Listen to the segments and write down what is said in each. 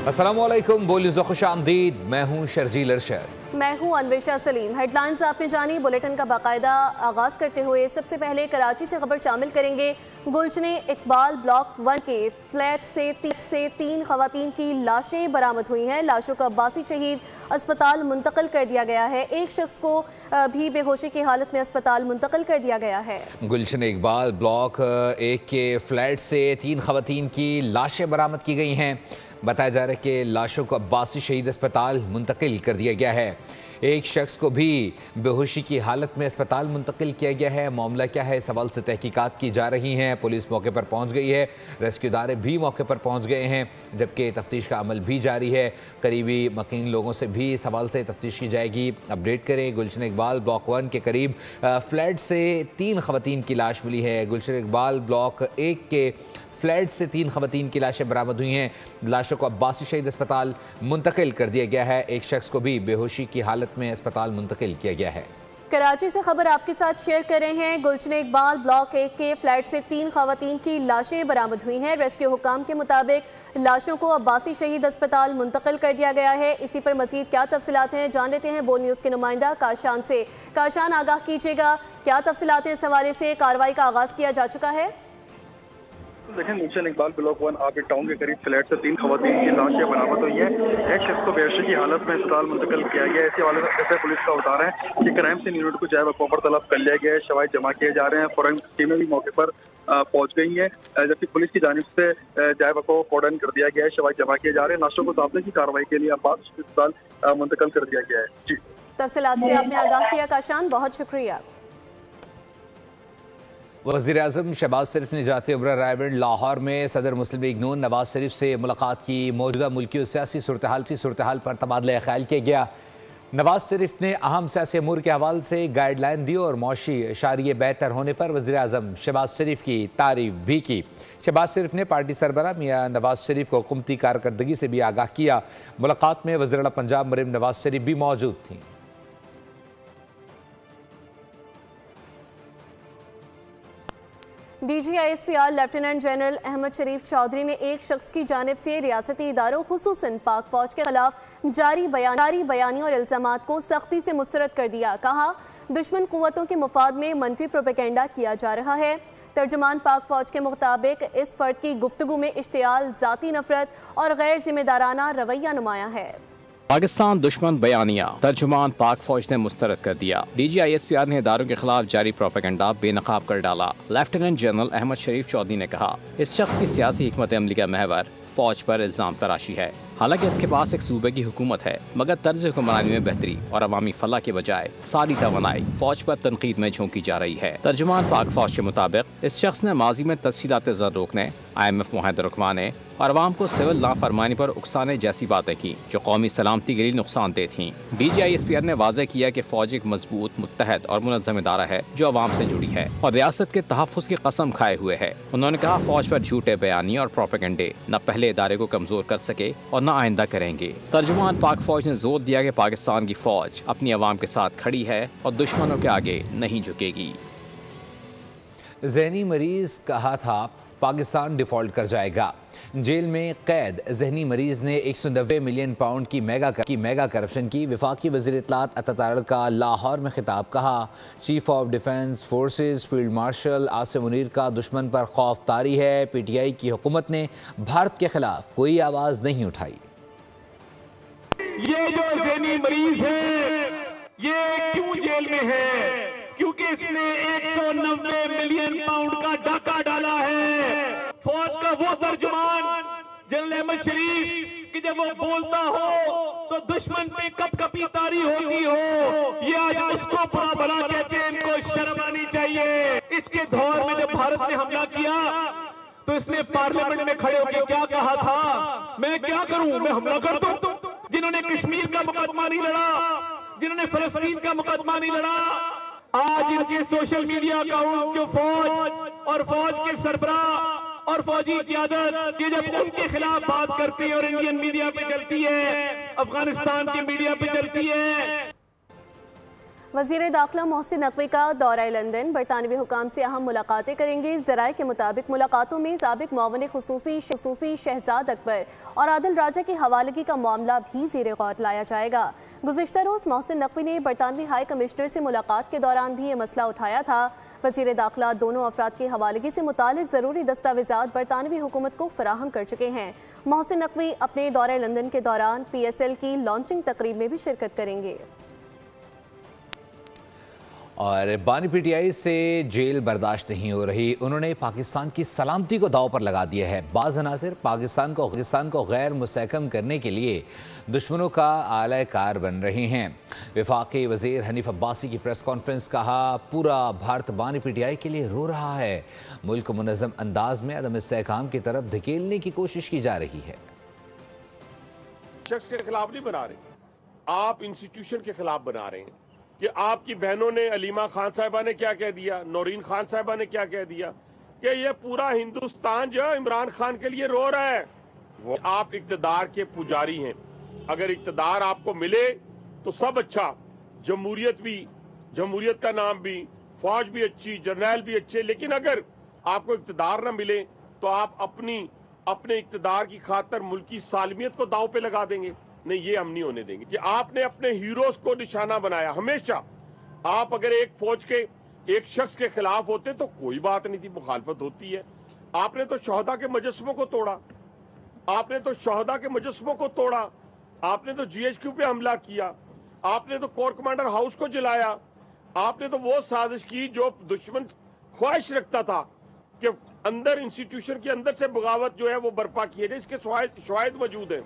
अस्सलामुअलैकुम, बोलिए खुश आमदीद। मैं हूँ शर्जील अरशद। मैं हूँ अन्वेषा सलीम। हेडलाइंस आपने जानी। बुलेटिन का बाकायदा आगाज करते हुए सबसे पहले कराची से खबर शामिल करेंगे। गुलशने इकबाल ब्लॉक 1 के फ्लैट से 3 खवातीन की लाशें बरामद हुई हैं। लाशों का अब्बासी शहीद अस्पताल मुंतकिल कर दिया गया है। एक शख्स को भी बेहोशी की हालत में अस्पताल मुंतकिल कर दिया गया है। गुलशने इकबाल ब्लॉक 1 के फ्लैट से 3 खवातीन की लाशें बरामद की गई हैं। बताया जा रहा है कि लाशों को अब्बासी शहीद अस्पताल मुंतकिल कर दिया गया है। एक शख्स को भी बेहोशी की हालत में अस्पताल मुंतकिल किया गया है। मामला क्या है, इस सवाल से तहकीकात की जा रही हैं। पुलिस मौके पर पहुंच गई है, रेस्क्यू इदारे भी मौके पर पहुंच गए हैं, जबकि तफ्तीश का अमल भी जारी है। करीबी मकीन लोगों से भी इस सवाल से तफ्तीश की जाएगी। अपडेट करें, गुलशन इकबाल ब्लॉक 1 के करीब फ्लैट से 3 खवातीन की लाश मिली है। गुलशन इकबाल ब्लॉक 1 के फ्लैट से 3 खवातीन की लाशें बरामद हुई हैं। लाशों को अब्बासी शहीद अस्पताल मुंतकिल कर दिया गया है। एक शख्स को भी बेहोशी की हालत में अस्पताल मुंतकिल किया गया है। कराची से खबर आपके साथ शेयर कर रहे हैं। गुलशन इकबाल ब्लॉक 1 के फ्लैट से 3 खवातीन की लाशें बरामद हुई हैं। रेस्क्यू हुकाम के मुताबिक लाशों को अब्बासी शहीद अस्पताल मुंतकिल कर दिया गया है। इसी पर मजीद क्या तफसीलात हैं, जान लेते हैं बोल न्यूज़ के नुमाइंदा काशान से। काशान, आगाह कीजिएगा, क्या तफसीलात हैं? इस हवाले से कार्रवाई का आगाज़ किया जा चुका है? देखें, गुलशन इकबाल ब्लॉक 1 आबिद टाउन के करीब फ्लैट से 3 खवातीन की लाशें बरामद हुई हैं। एक शख्स को बेहोशी की हालत में अस्पताल मुंतकिल किया गया है। इसी हवाले से पुलिस का बता रहा है कि क्राइम सीन यूनिट को जाए वक़्त तलब कर लिया गया है। शवाहिद जमा किए जा रहे हैं। फॉरेंसिक टीमें भी मौके पर पहुंच गई हैं, जबकि पुलिस की जानिब से जाए वक़्त कॉर्डन कर दिया गया है। शवाहिद जमा किए जा रहे हैं। लाशों को सामने की कार्रवाई के लिए अब्बास अस्पताल मुंतकिल कर दिया गया है। जी, तफसीलात से आपने आगाह किया काशान, बहुत शुक्रिया। वज़ीर-ए-आज़म शहबाज शरीफ ने जाते उमरा रायबंद लाहौर में सदर मुस्लिम लीग नून नवाज शरीफ से मुलाकात की। मौजूदा मुल्की और सियासी सूरत हाल पर तबादला ख्याल किया गया। नवाज शरीफ ने अहम सियासी अमूर के हवाले से गाइडलाइन दी और मौशी शारिय बेहतर होने पर वज़ीर-ए-आज़म शहबाज शरीफ की तारीफ भी की। शहबाज शरीफ ने पार्टी सरबराह मियां नवाज शरीफ को हुकूमती कारकर्दगी से भी आगाह किया। मुलाकात में वज़ीर आला पंजाब मरीम नवाज शरीफ भी मौजूद थीं। DGISPR लेफ्टिनेंट जनरल अहमद शरीफ चौधरी ने एक शख्स की जानिब से रियासती इदारों खुसूसन पाक फौज के खिलाफ जारी बयानी और इल्जामात को सख्ती से मुस्तरद कर दिया। कहा, दुश्मन कुव्वतों के मुफाद में मनफी प्रोपेगेंडा किया जा रहा है। तर्जुमान पाक फौज के मुताबिक इस फर्द की गुफ्तगू में इश्तियाल, जाती नफरत और गैर जिम्मेदाराना रवैया नुमाया है। पाकिस्तान दुश्मन बयानिया तर्जुमान पाक फौज ने मुस्तरद कर दिया। DGISPR ने इदारों के खिलाफ जारी प्रोपेगेंडा बेनकाब कर डाला। लेफ्टिनेंट जनरल अहमद शरीफ चौधरी ने कहा, इस शख्स की सियासी हिकमत अमली का महवर फौज पर इल्जाम तराशी है। हालांकि इसके पास एक सूबे की हुकूमत है, मगर तर्ज हुक्मरानी में बेहतरी और अवामी फलाह के बजाय सारी तवानाई फौज पर तनकीद में झोंकी जा रही है। तर्जुमान पाक फौज के मुताबिक इस शख्स ने माजी में तस्हीलात ज़र रोकने, IMF मुआहदा रुकवाने और अवाम को सिविल लाफरमानी पर उकसाने जैसी बातें की जो कौमी सलामती के लिए नुकसानदेह थीं। DGISPR ने वाज़ेह किया कि फौज एक मजबूत, मुत्तहद और मुनज़्ज़म इदारा है जो अवाम से जुड़ी है और रियासत के तहफ़्फ़ुज़ की कसम खाए हुए है। उन्होंने कहा, फौज पर झूठे बयानी और प्रोपेगेंडे न पहले इदारे को कमज़ोर कर सके और न आइंदा करेंगे। तर्जुमान पाक फौज ने जोर दिया कि पाकिस्तान की फौज अपनी अवाम के साथ खड़ी है और दुश्मनों के आगे नहीं झुकेगी। जहनी मरीज कहा था पाकिस्तान डिफॉल्ट कर जाएगा। जेल में कैद जहनी मरीज ने 190 मिलियन पाउंड की मेगा करप्शन की। वफाकी वज़ीर इत्तलात अता तारड़ का लाहौर में खिताब। कहा, chief of defence forces field marshal Asim Munir का दुश्मन पर खौफ तारी है। PTI की हुकूमत ने भारत के खिलाफ कोई आवाज़ नहीं उठाई। ये जो जहनी मरीज है ये क्यों जेल में है? क्योंकि इसने 190 मिलियन पाउंड का डाका डाला है। फौज का वो तर्जुमान जनरल अहमद शरीफ कि जब वो बोलता हो तो दुश्मन पे कपकपी तारी होती हो, ये आज उसको बुरा भला कहते हैं। इनको शर्म आनी चाहिए। इसके दौर में जब भारत ने हमला किया तो इसने पार्लियामेंट में खड़े होकर क्या कहा था, मैं क्या करूं, मैं हमला कर दूं। जिन्होंने कश्मीर का मुकदमा नहीं लड़ा, जिन्होंने फलस्तीन का मुकदमा नहीं लड़ा, आज इनके सोशल मीडिया अकाउंट जो फौज और फौज के सरबराह और फौजी क़यादत ये जब उनके खिलाफ बात करती है और इंडियन मीडिया पे चलती है, अफगानिस्तान की मीडिया पे चलती है। वज़ीर दाखिला मोहसिन नकवी का दौरा लंदन, बरतानवी हुकाम से अहम मुलाकातें करेंगे। ज़राए के मुताबिक मुलाकातों में साबिक मुआविन खुसूसी शहजाद अकबर और आदिल राजा की हवालगी का मामला भी ज़ेर गौर लाया जाएगा। गुज़िश्ता रोज़ मोहसिन नकवी ने बरतानवी हाई कमिश्नर से मुलाकात के दौरान भी ये मसला उठाया था। वज़ीर दाखिला दोनों अफराद की हवालगी से मुतालिक ज़रूरी दस्तावेज़ात बरतानवी हुकूमत को फराहम कर चुके हैं। मोहसिन नकवी अपने दौरा लंदन के दौरान PSL की लॉन्चिंग तकरीब में भी शिरकत करेंगे। और बानी PTI से जेल बर्दाश्त नहीं हो रही, उन्होंने पाकिस्तान की सलामती को दाव पर लगा दिया है। बाज़ अनासिर पाकिस्तान को गैर मुस्तहकम करने के लिए दुश्मनों का आला कार बन रहे हैं। वफाकी वज़ीर हनीफ अब्बासी की प्रेस कॉन्फ्रेंस, कहा पूरा भारत बानी PTI के लिए रो रहा है। मुल्क को मुनज़्ज़म अंदाज में अदम इस्तेहकाम की तरफ धकेलने की कोशिश की जा रही है। शख्स के खिलाफ नहीं बना रहे, आप इंस्टीट्यूशन के खिलाफ बना रहे हैं कि आपकी बहनों ने, अलीमा खान साहिबा ने क्या कह दिया, नौरीन खान साहिबा ने क्या कह दिया कि ये पूरा हिंदुस्तान जो इमरान खान के लिए रो रहा है। वो आप इक़्तिदार के पुजारी हैं, अगर इक़्तिदार आपको मिले तो सब अच्छा, जमहूरियत का नाम भी, फौज भी अच्छी, जर्नैल भी अच्छे, लेकिन अगर आपको इक़्तिदार ना मिले तो आप अपने इक़्तिदार की खातर मुल्क की सालमियत को दाव पे लगा देंगे। नहीं, ये हम नहीं होने देंगे कि आपने अपने हीरोज को निशाना बनाया। हमेशा आप अगर एक फौज के एक शख्स के खिलाफ होते तो कोई बात नहीं थी, मुखालफत होती है। आपने तो शहदा के मुजस्समों को तोड़ा, आपने तो GHQ पे हमला किया, आपने तो कोर कमांडर हाउस को जलाया, आपने तो वो साजिश की जो दुश्मन ख्वाहिश रखता था कि अंदर इंस्टीट्यूशन के अंदर से बगावत जो है वो बर्पा की है। इसके शवाहिद मौजूद है।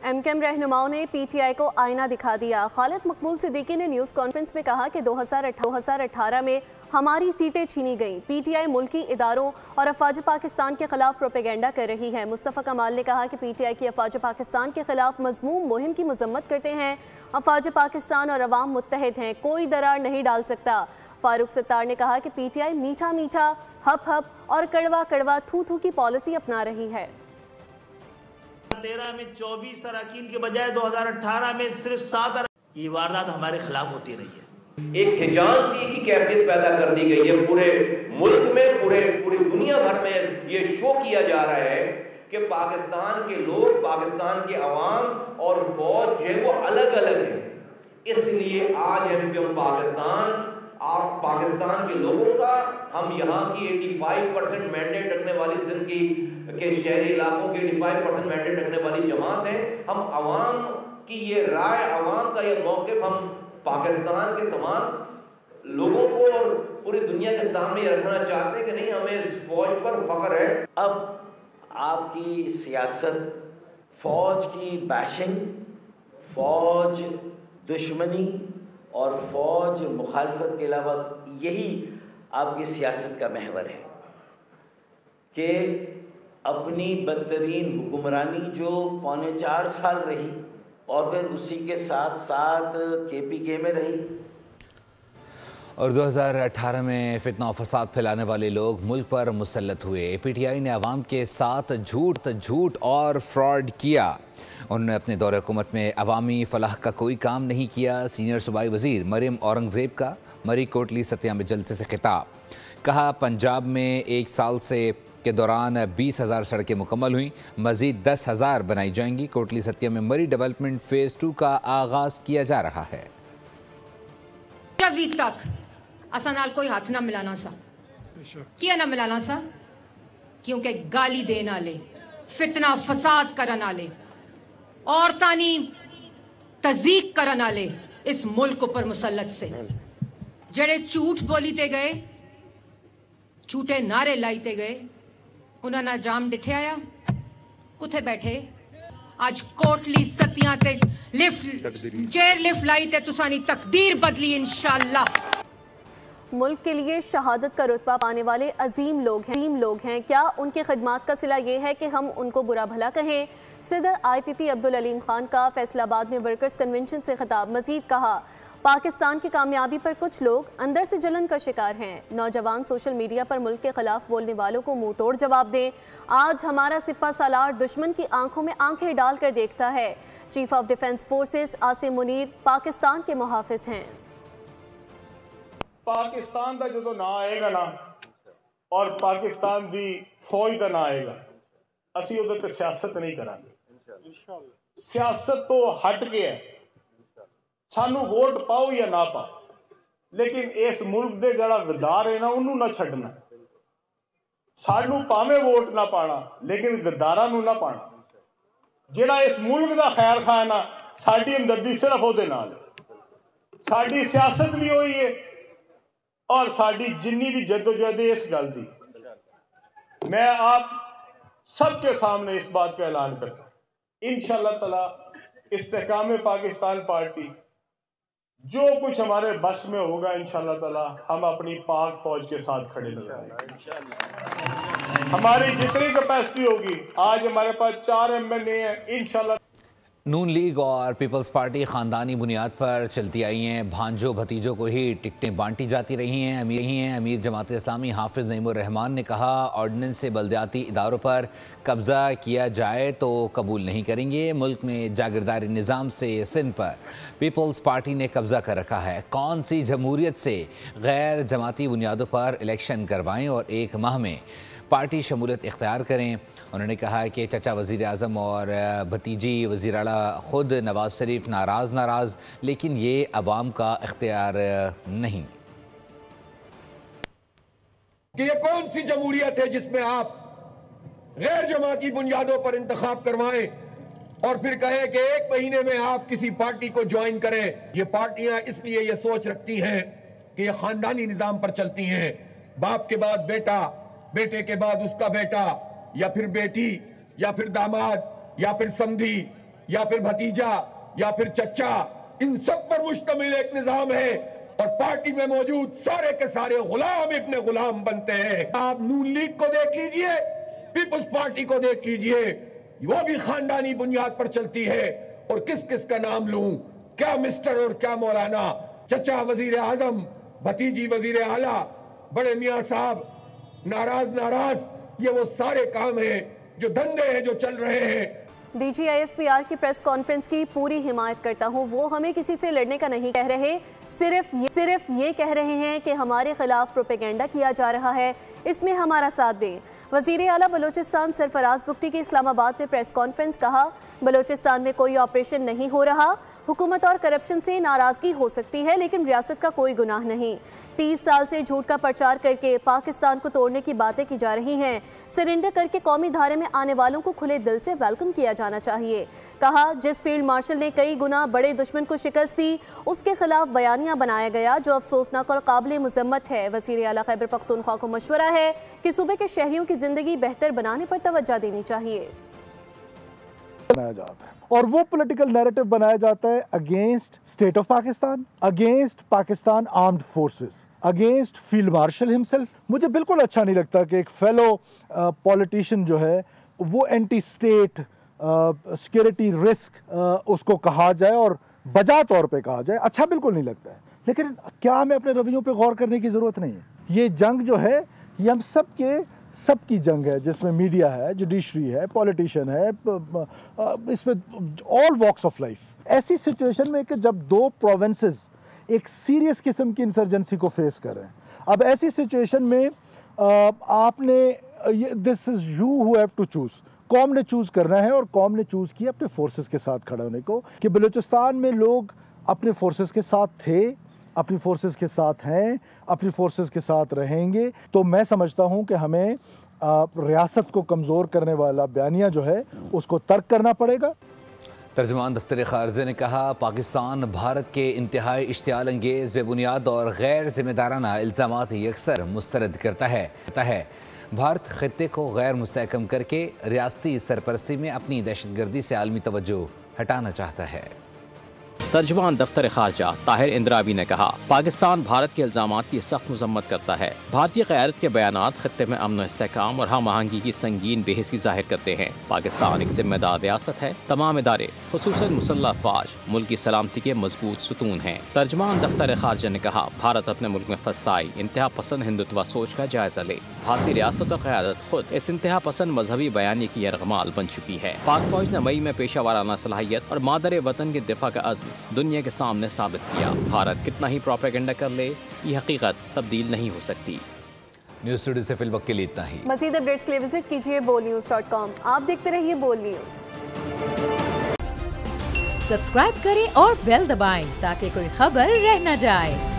MKM रहनुमाओं ने PTI को आईना दिखा दिया। खालिद मकबूल सिद्दीकी ने न्यूज़ कॉन्फ्रेंस में कहा कि 2018 में हमारी सीटें छीनी गईं। PTI मुल्की इदारों और अफवाज पाकिस्तान के खिलाफ प्रोपेगेंडा कर रही है। मुस्तफ़ा कमाल ने कहा कि PTI की अफवाज पाकिस्तान के खिलाफ मज़मूम मुहिम की मजम्मत करते हैं। अफवाज पाकिस्तान और अवाम मुत्तहिद हैं, कोई दरार नहीं डाल सकता। फारूक सत्तार ने कहा कि PTI मीठा मीठा, हप हप और कड़वा कड़वा थू थू की पॉलिसी अपना रही है। 2013 में 24 अरकान के बजाय 2018 में सिर्फ 7 ये वारदात हमारे खिलाफ होती रही है। एक हिजान सी की कैफियत पैदा कर दी गई है पूरे मुल्क में, पूरी दुनिया भर में ये शो किया जा रहा है कि पाकिस्तान के लोग, पाकिस्तान के अवाम और फौज जो है वो अलग अलग है। इसलिए आज MKM पाकिस्तान के लोगों का, हम यहाँ की 85% मैंडेट रखने वाली सिंध के शहरी इलाकों की 85% मैंडेट रखने वाली जमात है। हम अवाम की ये राय, अवाम का ये मौक़िफ़ हम पाकिस्तान के तमाम लोगों को और पूरी दुनिया के सामने रखना चाहते हैं कि नहीं, हमें इस फौज पर फख्र है। अब आपकी सियासत फौज की बैशिंग, फौज दुश्मनी और फौज मुखालफत के अलावा यही आपकी सियासत का महवर है कि अपनी बदतरीन हुक्मरानी जो 4.25 साल रही और फिर उसी के साथ साथ KPK में रही, और 2018 में फितना फसाद फैलाने वाले लोग मुल्क पर मुसल्लत हुए। PTI ने अवाम के साथ झूठ और फ्रॉड किया। उन्होंने अपने दौरे हुकूमत में अवामी फलाह का कोई काम नहीं किया। सीनियर सूबाई वज़ीर मरियम औरंगज़ेब का मरी कोटली सत्याग्रह जलसे से खिताब, कहा पंजाब में 1 साल के दौरान 20,000 सड़कें मुकम्मल हुई, मज़ीद 10,000 बनाई जाएंगी। कोटली सत्या में मरी डेवलपमेंट फ़ेज़ 2 का आगाज़ किया जा रहा है। अभी तक असा नाल कोई हाथ ना मिलाना सा, किया ना मिलाना सा, क्योंकि गाली देने वाले, फितना फसाद करने वाले, औरतानी तज़ीक करने वाले इस मुल्क पर मुसल्लत से जड़े झूठ बोलीते गए, झूठे नारे लाईते गए, उन्होंने जाम डिठे आया कुथे बैठे। आज कोटली सतियां ते चेयर लिफ्ट लाई ते तुसानी तकदीर बदली इंशाअल्लाह। मुल्क के लिए शहादत का रुतबा पाने वाले अजीम लोग हैं। क्या उनकी खिदमात का सिला ये है कि हम उनको बुरा भला कहें? सदर IPP अब्दुल अलीम खान का फैसलाबाद में वर्कर्स कन्वेंशन से खिताब। मजीद कहा, पाकिस्तान की कामयाबी पर कुछ लोग अंदर से जलन का शिकार हैं। नौजवान सोशल मीडिया पर मुल्क के खिलाफ बोलने वालों को मुंह तोड़ जवाब दें। आज हमारा सिपा सालार दुश्मन की आंखों में आंखें डाल कर देखता है। Chief of defence forces Asim Munir Pakistan के मुहाफिज हैं। पाकिस्तान का जो ना आएगा ना और पाकिस्तान की फौज का ना आएगा, असी उहदे ते सियासत नहीं करांगे। सियासत तो हट के है, सानू वोट पाओ या ना पाओ, लेकिन इस मुल्क दे जड़ा गद्दार है ना उन्होंने ना छड्डना। सानू भावें वोट ना पाना, लेकिन गद्दारां नू ना पाना। जिहड़ा इस मुल्क का खैर खा ना, साडी हमदर्दी सिर्फ उहदे नाल है। साडी सियासत भी होई है और साडी जिन्नी भी जद्दोजहद इस गल दी। मैं आप सबके सामने इस बात का ऐलान करता हूं, इंशाअल्लाह ताला इस्तेहकाम पाकिस्तान पार्टी जो कुछ हमारे बस में होगा, इंशाअल्लाह ताला हम अपनी पाक फौज के साथ खड़े रहेंगे। हमारी जितनी कैपेसिटी होगी, आज हमारे पास 4 MNA हैं, इंशाअल्लाह। नून लीग और पीपल्स पार्टी ख़ानदानी बुनियाद पर चलती आई हैं। भांजों भतीजों को ही टिकटें बांटी जाती रही हैं। अमीर जमात इस्लामी हाफिज़ नईमुर रहमान ने कहा, ऑर्डिनेंस से बल्दियाती इदारों पर कब्ज़ा किया जाए तो कबूल नहीं करेंगे। मुल्क में जागीरदारी निज़ाम से सिंध पर पीपल्स पार्टी ने कब्ज़ा कर रखा है। कौन सी जमहूरियत से गैर जमाती बुनियादों पर इलेक्शन करवाएं और 1 माह में पार्टी शमूलियत इख्तियार करें। उन्होंने कहा कि चचा वज़ीर आज़म और भतीजी वज़ीर आला ख़ुद नवाज़ शरीफ नाराज़, लेकिन ये अवाम का इख्तियार नहीं। कि ये कौन सी जमहूरियत है जिसमें आप गैर जमाती बुनियादों पर इंतखाब करवाएं और फिर कहें कि 1 महीने में आप किसी पार्टी को ज्वाइन करें। ये पार्टियां इसलिए ये सोच रखती हैं कि ये खानदानी निजाम पर चलती हैं। बाप के बाद बेटा, बेटे के बाद उसका बेटा या फिर बेटी या फिर दामाद या फिर समधी या फिर भतीजा या फिर चचा, इन सब पर मुश्तमिल एक निजाम है और पार्टी में मौजूद सारे के सारे गुलाम इब्ने गुलाम बनते हैं। आप नून लीग को देख लीजिए, पीपल्स पार्टी को देख लीजिए, वो भी खानदानी बुनियाद पर चलती है। और किस किस का नाम लूं, क्या मिस्टर और क्या मौलाना, चचा वजीर आजम, भतीजी वजीर आला, बड़े मियां साहब, नाराज, ये वो सारे काम हैं, जो धंधे हैं जो चल रहे हैं। DGISPR की प्रेस कॉन्फ्रेंस की पूरी हिमायत करता हूँ। वो हमें किसी से लड़ने का नहीं कह रहे, सिर्फ ये कह रहे हैं कि हमारे खिलाफ प्रोपेगेंडा किया जा रहा है, इसमें हमारा साथ दें। वज़ीर आला बलूचिस्तान सरफराज बुख्ती की इस्लामाबाद में प्रेस कॉन्फ्रेंस। कहा, बलूचिस्तान में कोई ऑपरेशन नहीं हो रहा, हुकूमत और करप्शन से नाराज़गी हो सकती है लेकिन रियासत का कोई गुनाह नहीं। 30 साल से झूठ का प्रचार करके पाकिस्तान को तोड़ने की बातें की जा रही हैं। सरेंडर करके कौमी धारे में आने वालों को खुले दिल से वेलकम किया जाना चाहिए। कहा, जिस फील्ड मार्शल ने कई गुना बड़े दुश्मन को शिकस्त दी, उसके खिलाफ बयानिया बनाया गया जो अफसोसनाक और काबिल मुजम्मत है। वज़ीर आला खैबर पख्तूनख्वा को मशवरा है कि सूबे के शहरियों की जिंदगी बेहतर बनाने पर तवज्जो देनी चाहिए। बनाया जाता है और वो पॉलिटिकल नैरेटिव बनाया जाता है against state of Pakistan, against Pakistan armed forces, against field marshal himself. मुझे बिल्कुल अच्छा नहीं लगता कि एक फेलो पॉलिटिशियन जो है वो एंटी स्टेट सिक्योरिटी रिस्क उसको कहा जाए और बजा तौर पे कहा जाए, अच्छा बिल्कुल नहीं लगता है। लेकिन क्या हमें अपने रवैयों पे गौर करने की ज़रूरत नहीं है? ये जंग जो है ये हम सबकी जंग है, जिसमें मीडिया है, जुडिशरी है, पॉलिटिशियन है, इसमें ऑल वॉक्स ऑफ लाइफ। ऐसी सिचुएशन में कि जब 2 प्रोविंसेस एक सीरियस किस्म की इंसर्जेंसी को फेस कर रहे हैं, अब ऐसी सिचुएशन में आपने this is you who have to choose. कौम ने चूज़ करना है और कौम ने चूज़ किया अपने फोर्सेस के साथ खड़ा होने को कि बलूचिस्तान में लोग अपने फोर्सेस के साथ थे, अपनी फोर्सेस के साथ हैं, अपनी फोर्सेस के साथ रहेंगे। तो मैं समझता हूं कि हमें रियासत को कमज़ोर करने वाला बयानिया जो है उसको तर्क करना पड़ेगा। तर्जुमान दफ्तर खारजा ने कहा, पाकिस्तान भारत के इंतहाई इश्तियाल अंगेज़, बेबुनियाद और गैर जिम्मेदाराना इल्ज़ामात यकसर मुस्तरद करता है। भारत खित्ते को गैर मुस्तहकम करके रियासती सरपरस्ती में अपनी दहशतगर्दी से आलमी तवज्जो हटाना चाहता है। तर्जुमान दफ्तर खारजा ताहिर इंद्रावी ने कहा, पाकिस्तान भारत के इल्जामात की सख्त मजम्मत करता है। भारतीय क़यादत के बयानात खित्ते में अमन इस्तेहकाम और हम आहंगी की संगीन बेहिसी जाहिर करते हैं। पाकिस्तान एक जिम्मेदार रियासत है। तमाम इदारे खुसूसन मुसल्लह फ़ौज मुल्क की सलामती के मजबूत सुतून हैं। तर्जुमान दफ्तर खारजा ने कहा, भारत अपने मुल्क में फस्ताई इंतहा पसंद हिंदुत्व सोच का जायजा ले। भारतीय रियासत और क़यादत खुद इस इंतहा पसंद मजहबी बयानी की यरगमाल बन चुकी है। पाक फौज ने मई में पेशा वाराना सलाहियत और मादर वतन के दिफा का अज़्म दुनिया के सामने साबित किया। भारत कितना ही प्रोपेगेंडा कर ले, ये हकीकत तब्दील नहीं हो सकती। न्यूज़ स्टूडियो से फिल वक्त के लिए इतना ही। मज़ीद अपडेट्स के लिए विजिट कीजिए bolnews.com। आप देखते रहिए बोल न्यूज़। सब्सक्राइब करें और बेल दबाएं ताकि कोई खबर रह न जाए।